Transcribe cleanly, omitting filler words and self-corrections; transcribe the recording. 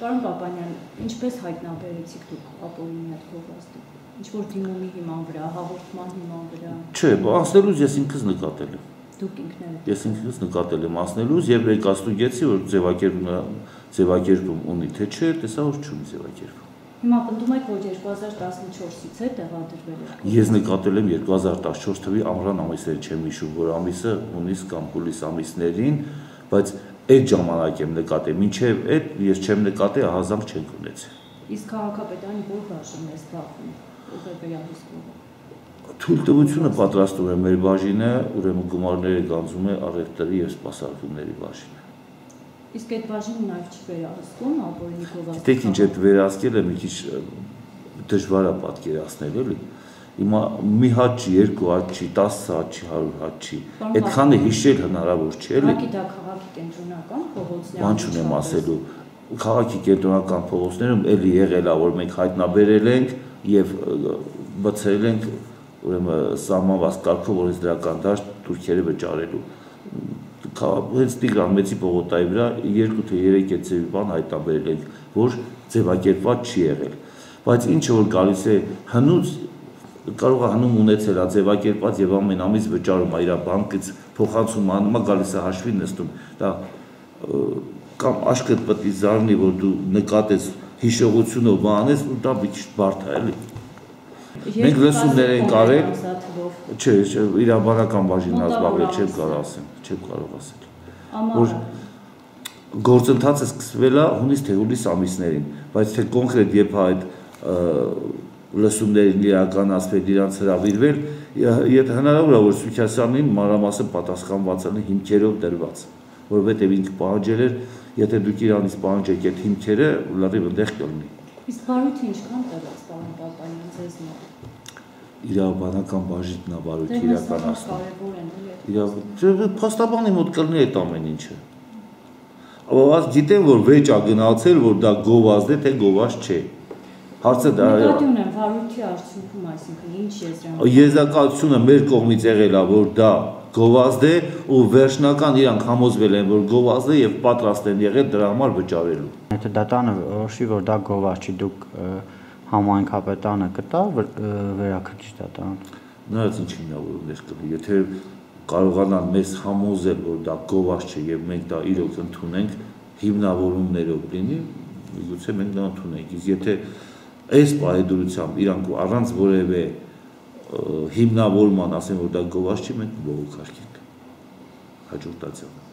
Պարոն Պապանյան, ինչպես հայտնաբերեցիք դուք ապօրինի այդ գովազդը։ Ինչ-որ դիմումի հիման վրա, հաղորդման հիման վրա։ Չէ, անցնելուց ես ինքս նկատել եմ։ Դուք ինքներդ։ Ես ինքս նկատել եմ անցնելուց եւ ներկայացնուեցի, որ ձևակերպում ունի թե չէ, տեսա որ չունի ձևակերպում։ Հիմա պնդում եք, որ 2014-ից է տեղադրվել եք։ Ես նկատել եմ 2014 թվականի ամռան ամիսները, չեմ հիշում, որ ամիսը հունիս կամ հուլիս ամիսներին, բայց այդ ժամանակ եմ նկատել, մինչև այդ ես չեմ նկատել, ահազանգ չենք ունեցել։ Իսկ քաղաքապետարանի որ բաժին է զբաղվում, ով է վերահսկվում։ Թույլտվությունը պատրաստում է մեր բաժինը, ուրեմն գումարները գանձում է առևտրի եւ սպասարկումների բաժինը։ Իսկ այդ բաժինը նաև չի վերահսկում ապօրինի գովազդը։ Գիտեք ինչ այդ վերահսկելը մի քիչ դժվար է պատկերացնել, էլի։ Հիմա մի հատ չի, երկու հատ չի, 10 հատ չի, 100 հատ չի։ Այդքանը հիշել հնարավոր չէ, էլի։ Ուղղակի դա քաղաքի կենտրոնական փողոցներում։ Բան չունեմ ասելու։ Քաղաքի կենտրոնական փողոցներում էլի եղել է, որ մենք հայտնաբերել ենք եւ բացել ենք, ուրեմն սահմանված կարգով, որ այս դրական դաշտ թուրքերը վճարելու։ Հենց Տիգրան Մեծի պողոտայի վրա 2 թե 3 էցեվի բան հայտնաբերել ենք, որ ձևակերպված չի եղել, բայց ինչը որ գալիս է հնուց, կարող է հնում ունեցել, ձևակերպված եւ ամեն ամիս վճարում է իր բանկից փոխանցում անում, գալիս է հաշվի նստում, դա կամ աշկդ պետք է զարնի, որ դու նկատես հիշողությունով բանես, ու դա մի քիչ բարդ է, էլի։ Մենք լսումներ ենք արել, չէ, իրավաբանական բաժինն ազբաղվել, չեմ կարող ասել, որ գործընթացը սկսվել է հունիս թե հուլիս ամիսներին, բայց թե կոնկրետ երբ այդ լսումներին իրականացվել, իրանց հրավիրվել, եթե հնարավոր է, որ Սուքիասյանին մանրամասն պատասխանված է հիմքերով դրված, որովհետև ինքը պահանջել էր, եթե դուք իրանից պահանջեք այդ հիմքերը, լրիվ այնտեղ կլինի։ Իսկ բարույթը ինչքան տևեց, պարոն Պապանյան, ձեզ մոտ։ Իրավաբանական բաժինն է բարույթը իրականացնում։ Փաստաբանի մոտ կլինի այդ ամեն ինչը։ Բայց գիտեմ, որ վեճ է գնացել, որ դա գովազդ է, թե գովազդ չէ։ Հարցը դա է։ Նկատի ունեմ բարույթի արդյունքում, այսինքն ինչ եզրամիտ։ Եզրակացությունը մեր կողմից եղել է, որ դա գովազդ է ու վերջնական իրանք համոզվել են, որ գովազդ է եւ պատրաստ են եղել դրա համար վճարելու։ Եթե դատանը որոշի, որ դա գովազդ չի, դուք համայնքապետանը կտա վերաքրքիչ դատարան։ Նայած ինչ հիմնավորումներ կլինի, եթե կարողանան մեզ համոզել, որ դա գովազդ չէ եւ մենք դա իրոք ընդունենք, հիմնավորումներով լինի, միգուցե մենք դա ընդունենք։ Իսկ եթե այս պահեդրությամբ իրանք առանց որևէ հիմնավորման ասեն, որ դա գովազդ չի, մենք բողոքարկենք հաջորդածյան։